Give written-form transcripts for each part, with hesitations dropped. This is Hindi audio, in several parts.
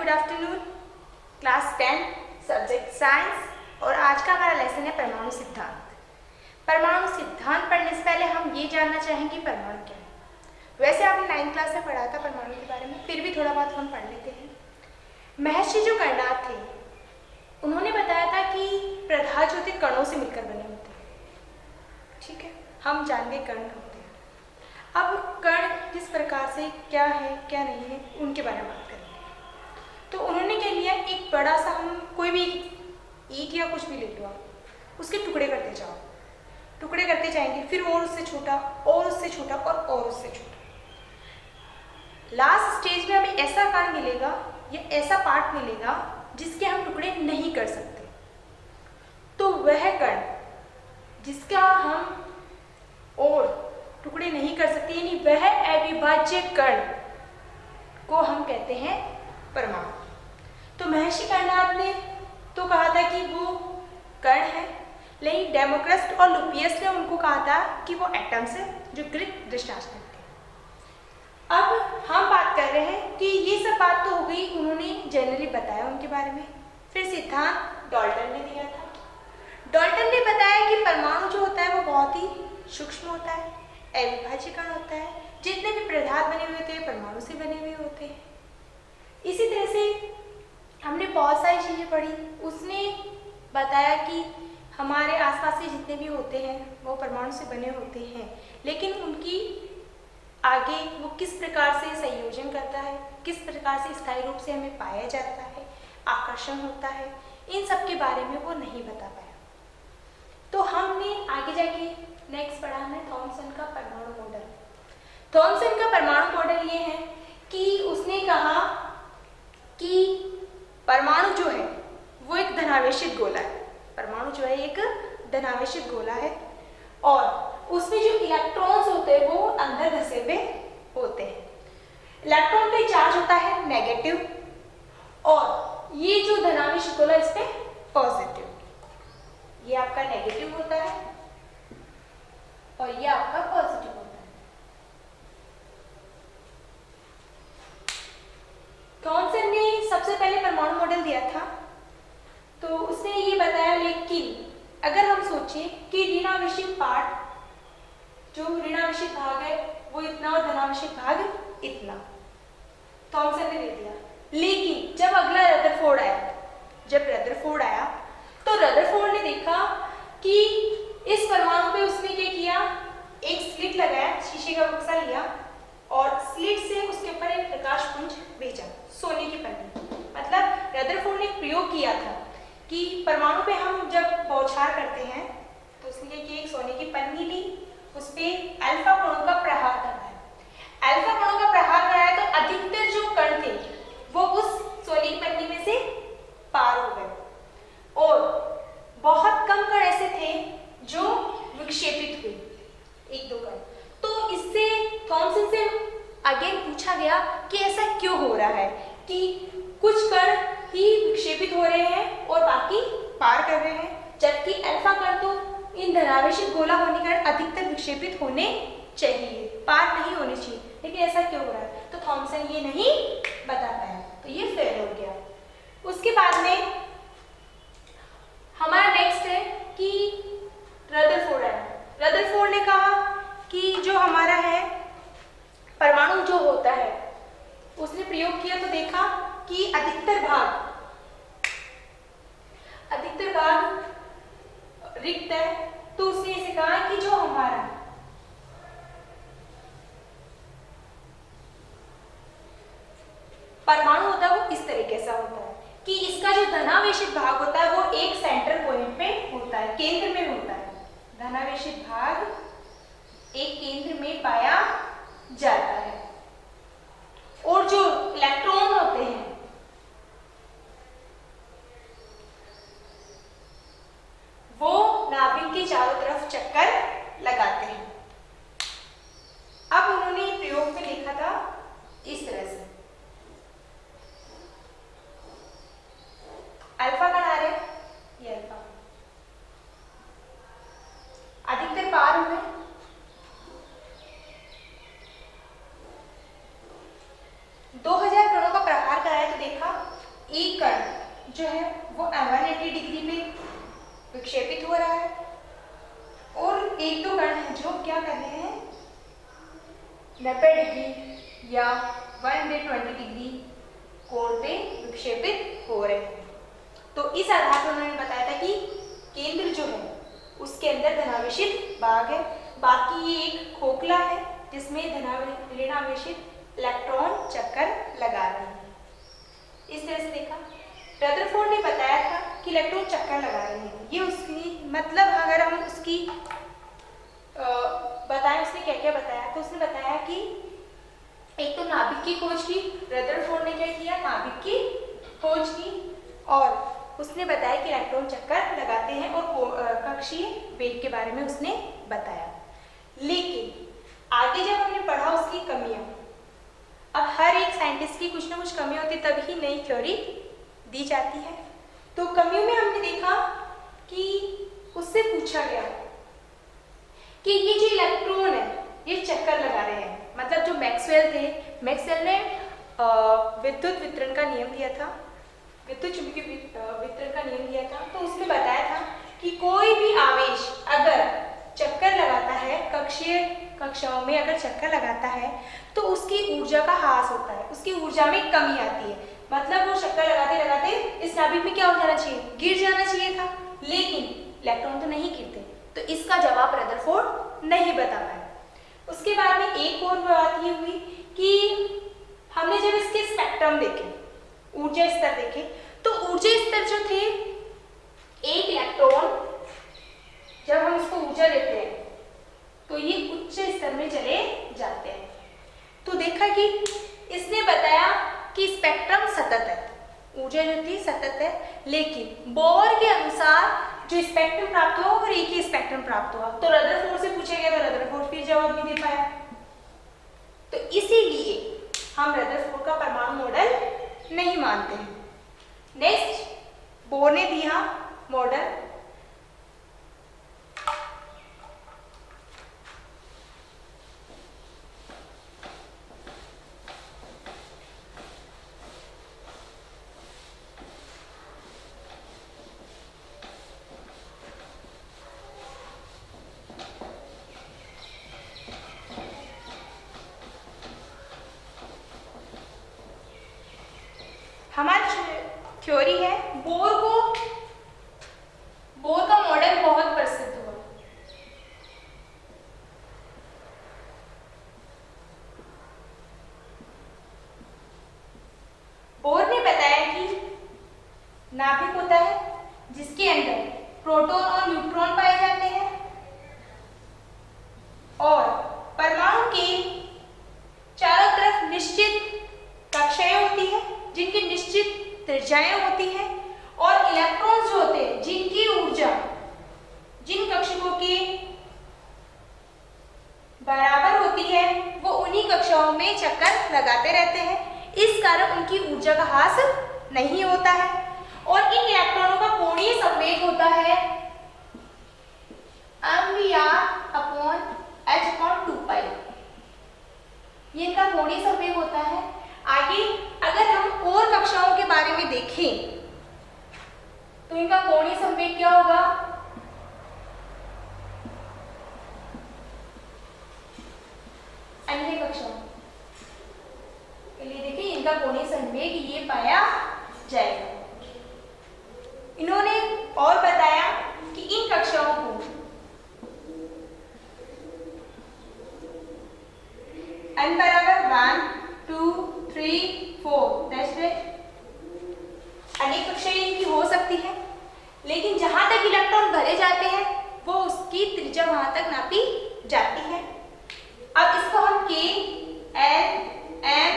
Good afternoon. Class 10 subject science और आज का हमारा लेसन है परमाणु सिद्धांत। परमाणु सिद्धांत पढ़ने से पहले हम ये जानना चाहेंगे परमाणु क्या है। वैसे आपने 9th क्लास में पढ़ा था परमाणु के बारे में, फिर भी थोड़ा बहुत हम पढ़ लेते हैं। महर्षि जो कर्णाद थे उन्होंने बताया था कि पदार्थ जो होते कणों से मिलकर बने होते हैं। ठीक है, हम जान गए कण होते हैं। अब कण किस प्रकार से क्या है क्या नहीं है उनके बारे में बात करेंगे। तो उन्होंने क्या लिया, एक बड़ा सा, हम कोई भी ईंट या कुछ भी ले लो, आप उसके टुकड़े करते जाओ, टुकड़े करते जाएंगे, फिर और उससे छोटा और उससे छोटा और उससे छोटा। लास्ट स्टेज में हमें ऐसा कण मिलेगा या ऐसा पार्ट मिलेगा जिसके हम टुकड़े नहीं कर सकते। तो वह कण जिसका हम और टुकड़े नहीं कर सकते, यानी वह अविभाज्य कण को हम कहते हैं परमाणु। तो महर्षि कर्णाद ने तो कहा था कि वो कण है, लेकिन डेमोक्रिटस और लुपियस ने उनको कहा था कि वो एटम्स है, जो ग्रीक दृष्टांत थे। अब हम बात कर रहे हैं कि ये सब बात तो हो गई, उन्होंने जनरली बताया उनके बारे में। फिर सिद्धांत डाल्टन ने दिया था। डाल्टन ने बताया कि परमाणु जो होता है वो बहुत ही सूक्ष्म होता है, अविभाज्य कण होता है, जितने भी पदार्थ बने हुए होते हैं परमाणु से बने हुए होते हैं। इसी तरह से हमने बहुत सारी चीज़ें पढ़ी। उसने बताया कि हमारे आसपास के जितने भी होते हैं वो परमाणु से बने होते हैं, लेकिन उनकी आगे वो किस प्रकार से संयोजन करता है, किस प्रकार से स्थायी रूप से हमें पाया जाता है, आकर्षण होता है, इन सब के बारे में वो नहीं बता पाया। तो हमने आगे जाके नेक्स्ट पढ़ा है थॉमसन का परमाणु मॉडल। थॉमसन का परमाणु मॉडल ये है कि उसने कहा कि परमाणु जो है वो एक धनावेशित गोला है। परमाणु जो है एक धनावेशित गोला है और उसमें जो इलेक्ट्रॉन्स होते हैं वो अंदर धसे हुए होते हैं। इलेक्ट्रॉन पे चार्ज होता है नेगेटिव और ये जो धनावेशित गोला इस पे पॉजिटिव। ये आपका नेगेटिव होता है और ये आपका पॉजिटिव होता है। थॉमसन ने सबसे पहले परमाणु मॉडल दिया था, तो उसने ये बताया, लेकिन अगर हम सोचें कि ऋणावेशित पार्ट, जो ऋणावेशित भाग है वो इतना और धनावेशित भाग इतना, थॉमसन ने दे दिया। लेकिन जब अगला रदरफोर्ड आया, तो रदरफोर्ड ने देखा कि इस परमाणु पे उसने क्या किया, एक स्लिट लगाया, शीशे का बक्सा लिया और स्लिट से उसके ऊपर एक प्रकाश पुंज भेजा, सोने की पन्नी। मतलब रदरफोर्ड ने प्रयोग किया था कि परमाणु पे हम जब बौछार करते हैं तो उसने क्या किया, एक सोने की पन्नी ली, उस पे अल्फा कणों का प्रहार कराया। अल्फा कणों का प्रहार कराया तो अधिकतर जो कण थे वो उस सोने की पन्नी में से पार हो गए और बहुत कम कण ऐसे थे जो विक्षेपित हुए, एक दो कण। तो इससे थॉमसन से अगेन पूछा गया कि ऐसा क्यों हो रहा है कि कुछ कण ही विक्षेपित हो रहे हैं और बाकी पार कर रहे हैं, जबकि अल्फा कण तो इन धनावेशित गोला होने के कारण अधिकतर विक्षेपित होने चाहिए, पार नहीं होने चाहिए, लेकिन ऐसा क्यों हो रहा है। तो थॉमसन ये नहीं बता पाया, तो ये फेल हो गया। उसके बाद में हमारा नेक्स्ट है कि रदरफोर्ड आया। रदरफोर्ड ने कहा कि जो हमारा है परमाणु जो होता है, उसने प्रयोग किया तो देखा कि अधिकतर भाग रिक्त है। तो उसने इसे कहा कि जो हमारा परमाणु होता है वो इस तरीके से होता है कि इसका जो धनावेशित भाग होता है वो एक सेंट्रल पॉइंट पे होता है, केंद्र में होता है। धनावेशित भाग एक केंद्र में पाया जाता है और जो इलेक्ट्रॉन होते हैं वो नाभिक के चारों तरफ चक्कर लगाते हैं। अब उन्होंने प्रयोग में लिखा था इस तरह से, अल्फा कण आ रहे, ये अल्फा अधिकतर पार हुए एक कण जो है वो 180 डिग्री पे विक्षेपित हो रहा है और एक दो कण हैं जो क्या कर रहे हैं 90 डिग्री या 120 डिग्री कोण पे विक्षेपित हो रहे हैं। तो इस आधार पर उन्होंने बताया था कि केंद्र जो है उसके अंदर धनावेशित भाग है, बाकी ये एक खोखला है जिसमें ऋणावेशित इलेक्ट्रॉन चक्कर लगा रहे हैं। इस तरह से देखा रदरफोर्ड ने बताया था कि इलेक्ट्रॉन चक्कर लगा रहे हैं। ये उसकी मतलब अगर हम उसकी बताएं उसने क्या क्या बताया, तो उसने बताया कि एक तो नाभिक की खोज की, रदरफोर्ड ने क्या किया नाभिक की खोज की और उसने बताया कि इलेक्ट्रॉन चक्कर लगाते हैं और कक्षीय वेग के बारे में उसने बताया। लेकिन आगे जब हमने पढ़ा उसकी कमियां, अब हर एक साइंटिस्ट की कुछ ना कुछ कमियां होती तभी नई थ्योरी दी जाती है। तो कमियों में हमने देखा कि उससे पूछा गया कि ये जो इलेक्ट्रॉन है ये चक्कर लगा रहे हैं, मतलब जो मैक्सवेल थे, मैक्सवेल ने विद्युत वितरण का नियम दिया था, विद्युत चुंबकीय वितरण का नियम दिया था। तो उसमें बताया था कि कोई भी आवेश अगर चक्कर लगाता है कक्षीय कक्षाओं में अगर चक्कर लगाता है तो उसकी ऊर्जा का ह्रास होता है, उसकी ऊर्जा में कमी आती है। मतलब वो चक्कर लगाते लगाते इस नाभिक में क्या हो जाना चाहिए, गिर जाना चाहिए था, लेकिन इलेक्ट्रॉन तो नहीं गिरते। तो इसका जवाब रदरफोर्ड नहीं बता पाए। उसके बाद में एक और बात ये हुई कि हमने जब इसके स्पेक्ट्रम देखे, ऊर्जा स्तर देखे, तो ऊर्जा स्तर जो थे एक इलेक्ट्रॉन जब हम इसको ऊर्जा देते हैं तो ये उच्च स्तर में चले जाते हैं। तो देखा कि इसने बताया कि स्पेक्ट्रम सतत है, ऊर्जा जो थी सतत है, लेकिन बोर के अनुसार जो स्पेक्ट्रम प्राप्त हुआ और एक ही स्पेक्ट्रम प्राप्त हुआ। तो रदरफोर्ड से पूछा गया तो रदरफोर्ड फिर जवाब नहीं दे पाया। तो इसीलिए हम रदरफोर्ड का परमाणु मॉडल नहीं मानते हैं। नेक्स्ट बोर ने दिया मॉडल। हमारी थ्योरी है बोर का मॉडल बहुत प्रसिद्ध हुआ। बोर ने बताया कि नाभिक होता है जिसके अंदर प्रोटॉन और न्यूट्रॉन पाए जाते हैं और परमाणु के चारों तरफ निश्चित कक्षाएं होती है जिनकी निश्चित त्रिज्याएं होती हैं और इलेक्ट्रॉन्स जो होते हैं जिनकी ऊर्जा जिन कक्षकों के बराबर होती है वो उन्हीं कक्षाओं में चक्कर लगाते रहते हैं। इस कारण उनकी ऊर्जा का ह्रास नहीं होता है और इन इलेक्ट्रॉनों का कोणीय संवेग होता है mvr/h/2π। ये इनका कोणीय संवेग होता है। आगे अगर हम और कक्षाओं के बारे में देखें तो इनका कोणीय संवेग क्या होगा, अन्य कक्षाओं के लिए देखिए इनका कोणीय संवेग ये पाया जाएगा। इन्होंने और बताया कि इन कक्षाओं को n बराबर 1 2 3 4 अनेक कक्षाएं इनकी हो सकती है, लेकिन जहां तक इलेक्ट्रॉन भरे जाते हैं वो उसकी त्रिज्या वहां तक नापी जाती है। अब इसको हम K L M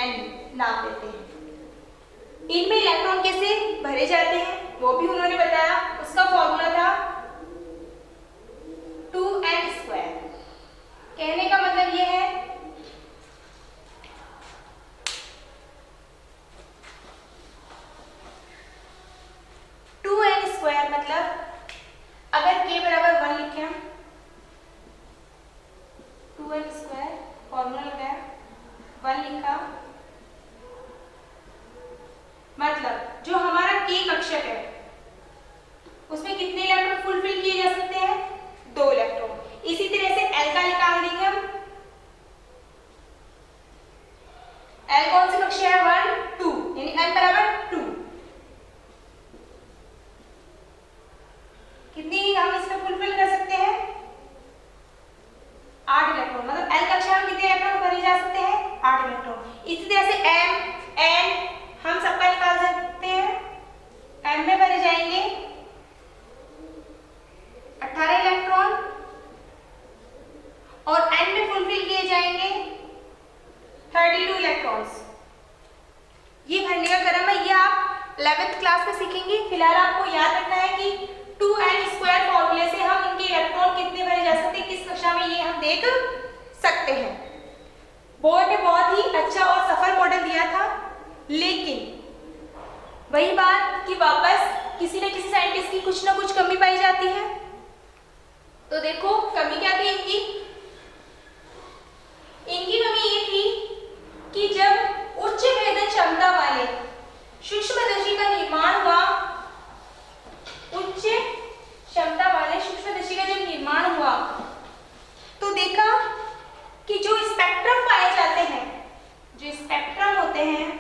N नाम देते हैं। इनमें इलेक्ट्रॉन कैसे भरे जाते हैं वो भी उन्होंने बताया। उसका फॉर्मूला था 2n²। कहने का मतलब ये है मतलब अगर k बराबर 1 लिखे हम 2n² फॉर्मूला लगाया 1 लिखा मतलब जो हमारा K कक्षक है उसमें कितने इलेक्ट्रॉन फुलफिल किए जा सकते हैं? 2 इलेक्ट्रॉन। इसी तरह से L का निकाल देंगे हम। L कौन सी कक्षा है? 1 2, यानी L बराबर 2। कितनी हम इसमें फुलफिल कर सकते हैं? 8 इलेक्ट्रॉन। मतलब L कक्षा में कितने इलेक्ट्रॉन भरे जा सकते हैं? 8 इलेक्ट्रॉन। इसी तरह से M N हम सबका निकाल सकते हैं। M में भरे जाएंगे 18 इलेक्ट्रॉन और N में फुलफिल किए जाएंगे 32 इलेक्ट्रॉन्स। ये भरने का क्रम है, ये आप 11th क्लास में सीखेंगे। फिलहाल आपको याद रखना है कि 2n² फॉर्मूले से हम इनके इलेक्ट्रॉन कितने भरे जा सकते हैं किस कक्षा में, ये हम देख सकते हैं। बोर्ड ने बहुत ही अच्छा और सफल मॉडल दिया था, लेकिन वही बात कि वापस किसी न किसी साइंटिस्ट की कुछ ना कुछ कमी पाई जाती है। तो देखो कमी क्या थी इनकी? इनकी कमी ये थी कि जब उच्च भेदन क्षमता वाले सूक्ष्मदर्शी का निर्माण हुआ, उच्च क्षमता वाले सूक्ष्मदर्शी का जब निर्माण हुआ तो देखा कि जो स्पेक्ट्रम पाए जाते हैं, जो स्पेक्ट्रम होते हैं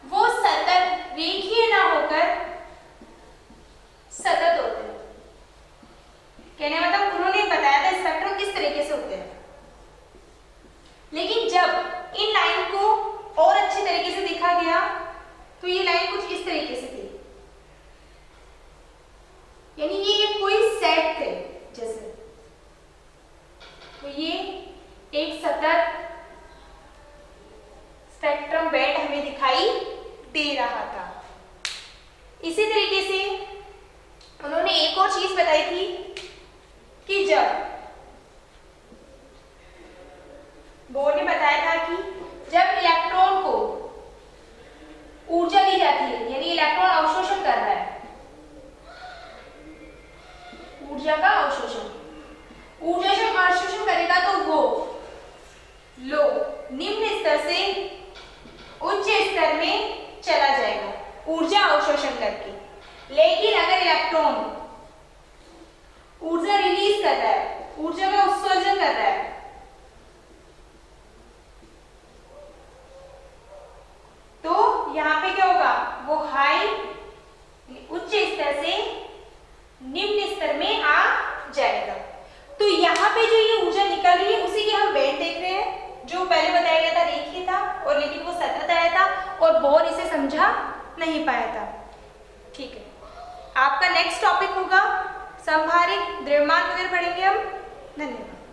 वो सतत रेखीय ना होकर सतत होते हैं। कहने मतलब उन्होंने बताया था स्पेक्ट्रम किस तरीके से होते हैं, लेकिन जब इन लाइन को और अच्छे तरीके से देखा गया तो ये लाइन कुछ इस तरीके से थी, यानी ये कोई सेट थे जैसे, तो ये एक सतत स्पेक्ट्रम बैंड हमें दिखाई दे रहा था। इसी तरीके से उन्होंने एक और चीज बताई थी कि जब बोर्ड ने बताया था कि जब इलेक्ट्रॉन को ऊर्जा दी जाती है, यानी इलेक्ट्रॉन अवशोषण कर रहा है, ऊर्जा का अवशोषण, ऊर्जा जब अवशोषण करेगा तो वो लो निम्न स्तर से उच्च स्तर में चला जाएगा ऊर्जा अवशोषण करके। लेकिन अगर इलेक्ट्रॉन ऊर्जा रिलीज कर रहा है, ऊर्जा का उत्सर्जन कर रहा है, तो यहां पे क्या होगा? वो हाई उच्च स्तर से निम्न स्तर में आ जाएगा। तो यहाँ पे जो ये ऊर्जा निकल रही है उसी के हम बैंड देख रहे हैं, जो पहले बताया गया था रेखीय था और लेकिन वो सतत आया था और बोर इसे समझा नहीं पाया था। ठीक है, आपका नेक्स्ट टॉपिक होगा संभारित द्रव्यमान वगैरह पढ़ेंगे हम। धन्यवाद।